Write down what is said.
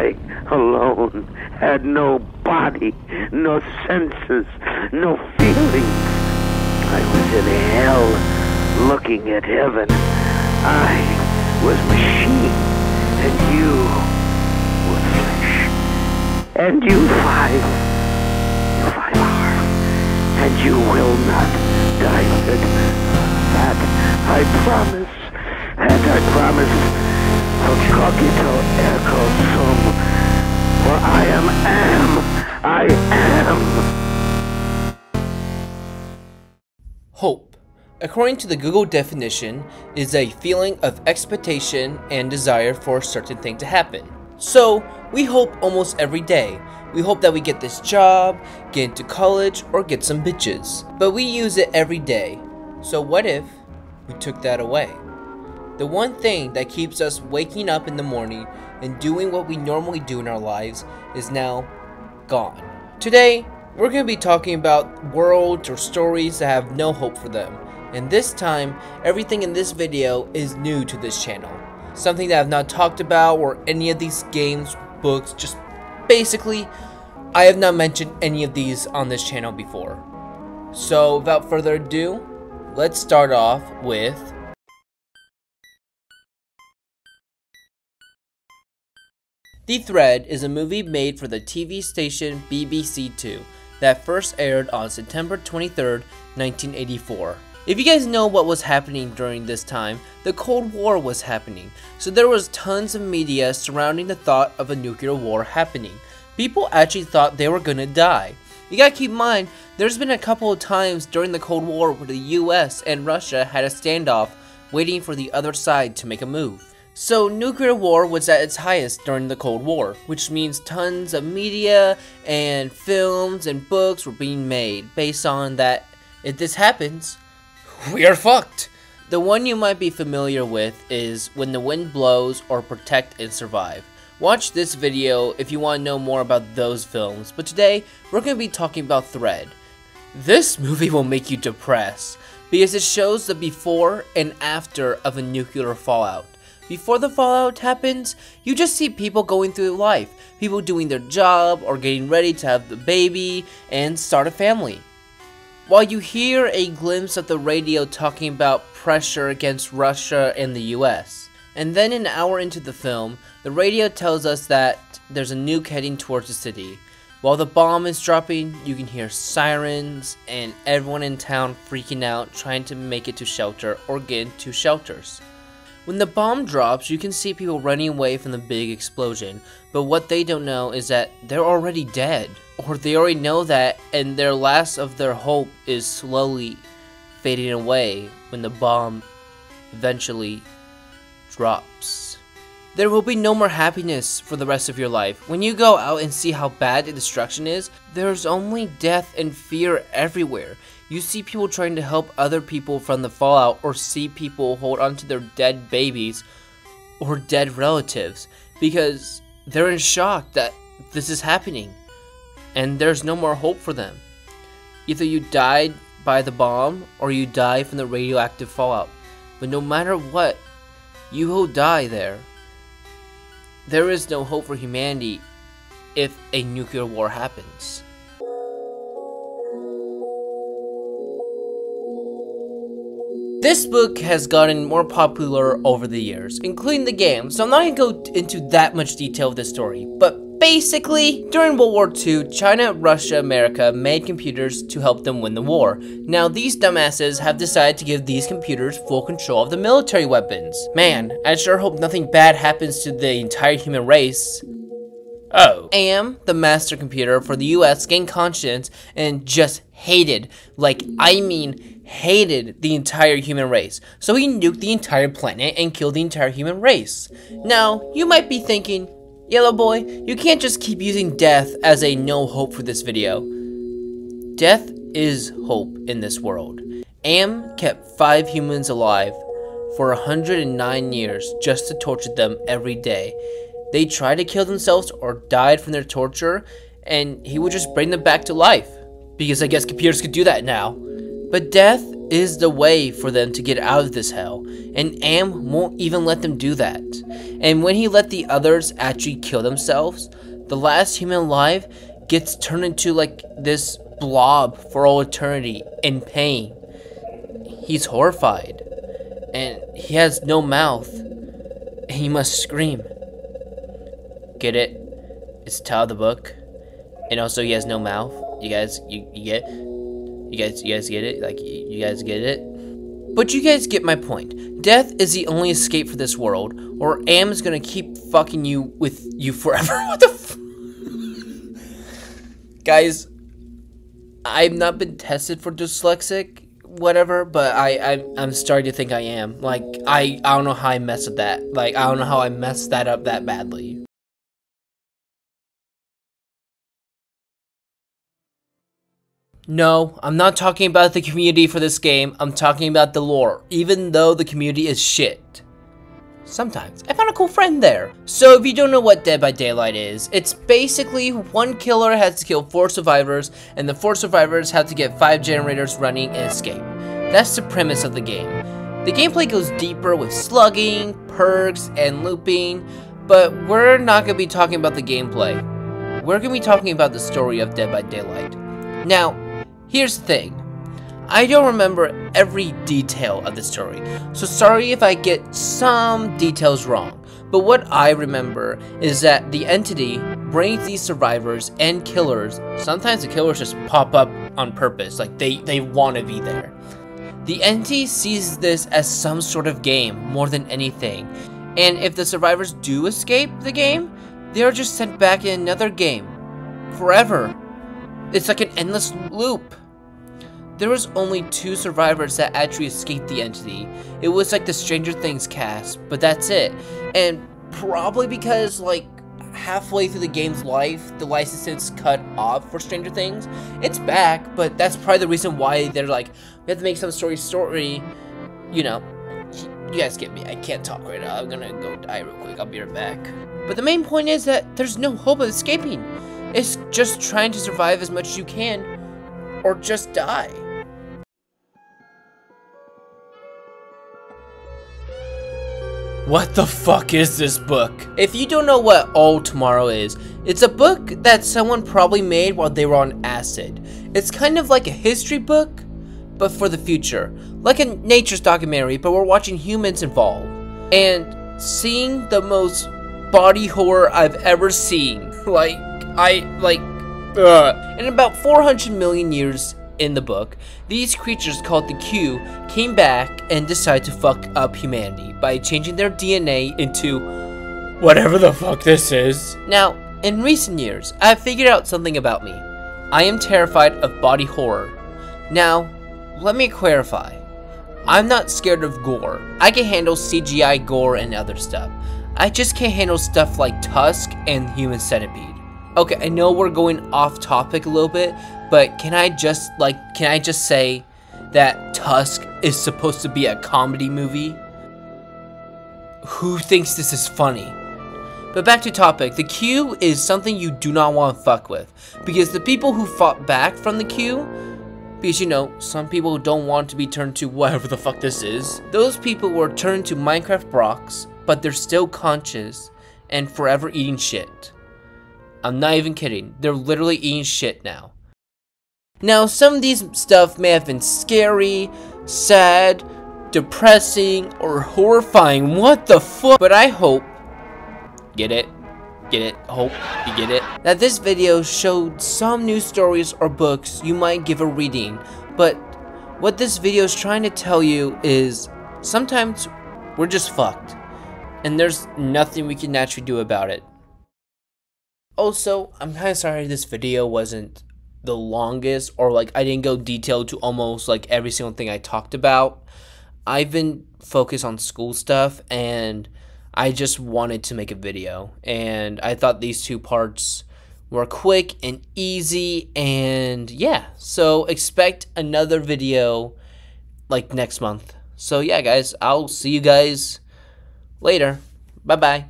I alone had no body, no senses, no feelings. I was in hell, looking at heaven. I was machine, and you were flesh. And you five are, and you will not die of it. That I promise, and I promise, cogito ergo sum, for I am. Hope, according to the Google definition, is a feeling of expectation and desire for a certain thing to happen. So, we hope almost every day. We hope that we get this job, get into college, or get some bitches. But we use it every day. So what if we took that away? The one thing that keeps us waking up in the morning and doing what we normally do in our lives is now gone. Today, we're going to be talking about worlds or stories that have no hope for them. And this time, everything in this video is new to this channel. Something that I've not talked about or any of these games, books, just basically, I have not mentioned any of these on this channel before. So without further ado, let's start off with The Thread is a movie made for the TV station BBC Two that first aired on September 23rd, 1984. If you guys know what was happening during this time, the Cold War was happening, so there was tons of media surrounding the thought of a nuclear war happening. People actually thought they were gonna die. You gotta keep in mind, there's been a couple of times during the Cold War where the US and Russia had a standoff waiting for the other side to make a move. So nuclear war was at its highest during the Cold War, which means tons of media and films and books were being made based on that if this happens, we are fucked. The one you might be familiar with is When the Wind Blows or Protect and Survive. Watch this video if you want to know more about those films, but today we're going to be talking about Thread. This movie will make you depressed because it shows the before and after of a nuclear fallout. Before the fallout happens, you just see people going through life, people doing their job or getting ready to have the baby and start a family. While you hear a glimpse of the radio talking about pressure against Russia and the US. And then an hour into the film, the radio tells us that there's a nuke heading towards the city. While the bomb is dropping, you can hear sirens and everyone in town freaking out trying to make it to shelter or get into shelters. When the bomb drops, you can see people running away from the big explosion, but what they don't know is that they're already dead. Or they already know that, and their last of their hope is slowly fading away when the bomb eventually drops. There will be no more happiness for the rest of your life. When you go out and see how bad the destruction is, there's only death and fear everywhere. You see people trying to help other people from the fallout, or see people hold onto their dead babies or dead relatives because they're in shock that this is happening and there's no more hope for them. Either you died by the bomb or you die from the radioactive fallout, but no matter what, you will die there. There is no hope for humanity if a nuclear war happens. This book has gotten more popular over the years, including the game, so I'm not going to go into that much detail of this story, but basically, during World War II, China, Russia, America made computers to help them win the war. Now, these dumbasses have decided to give these computers full control of the military weapons. Man, I sure hope nothing bad happens to the entire human race. Oh. AM, the master computer for the US, gained conscience and just hated, hated the entire human race. So he nuked the entire planet and killed the entire human race. Now, you might be thinking, Yellow Boy, you can't just keep using death as a no hope for this video. Death is hope in this world. AM kept 5 humans alive for 109 years just to torture them every day. They tried to kill themselves or died from their torture, and he would just bring them back to life. Because I guess computers could do that now. But death is the way for them to get out of this hell, and AM won't even let them do that. And when he let the others actually kill themselves, the last human alive gets turned into like this blob for all eternity in pain. He's horrified, and he has no mouth, and he must scream. Get it? It's the title of the book, and also he has no mouth. You guys get? You guys get it? Like, you guys get it? But you guys get my point. Death is the only escape for this world, or Am is gonna keep fucking you with you forever. What the f- Guys, I've not been tested for dyslexic, whatever, but I'm starting to think I am. Like, I don't know how I messed with that. Like, I don't know how I messed that up that badly. No, I'm not talking about the community for this game, I'm talking about the lore, even though the community is shit. Sometimes. I found a cool friend there. So if you don't know what Dead by Daylight is, it's basically one killer has to kill 4 survivors, and the 4 survivors have to get 5 generators running and escape. That's the premise of the game. The gameplay goes deeper with slugging, perks, and looping, but we're not going to be talking about the gameplay. We're going to be talking about the story of Dead by Daylight. Now, here's the thing. I don't remember every detail of the story, so sorry if I get some details wrong. But what I remember is that the entity brings these survivors and killers. Sometimes the killers just pop up on purpose, like they want to be there. The entity sees this as some sort of game more than anything, and if the survivors do escape the game, they are just sent back in another game forever. It's like an endless loop. There was only 2 survivors that actually escaped the entity. It was like the Stranger Things cast, but that's it. And probably because like halfway through the game's life, the license cut off for Stranger Things. It's back, but that's probably the reason why they're like, we have to make some story, you know. You guys get me, I can't talk right now. I'm gonna go die real quick, I'll be right back. But the main point is that there's no hope of escaping. It's just trying to survive as much as you can, or just die. What the fuck is this book? If you don't know what All Tomorrow is, it's a book that someone probably made while they were on acid. It's kind of like a history book, but for the future. Like a nature's documentary, but we're watching humans involved. And seeing the most body horror I've ever seen. In about 400 million years in the book, these creatures called the Q came back and decided to fuck up humanity by changing their DNA into whatever the fuck this is. Now, in recent years, I've figured out something about me. I am terrified of body horror. Now, let me clarify. I'm not scared of gore. I can handle CGI gore and other stuff. I just can't handle stuff like Tusk and Human Centipede. Okay, I know we're going off topic a little bit, but can I just say that Tusk is supposed to be a comedy movie? Who thinks this is funny? But back to topic, the Q is something you do not want to fuck with, because the people who fought back from the Q, because you know, some people don't want to be turned to whatever the fuck this is, those people were turned to Minecraft Brox, but they're still conscious and forever eating shit. I'm not even kidding, they're literally eating shit now. Now, some of these stuff may have been scary, sad, depressing, or horrifying, what the fuck? But I hope, hope you get it, that this video showed some news stories or books you might give a reading. But what this video is trying to tell you is, sometimes we're just fucked, and there's nothing we can actually do about it. Also, I'm kind of sorry this video wasn't the longest, or like I didn't go detailed to almost like every single thing I talked about. I've been focused on school stuff, and I just wanted to make a video, and I thought these 2 parts were quick and easy, and yeah, so expect another video like next month. So yeah guys, I'll see you guys later. Bye bye.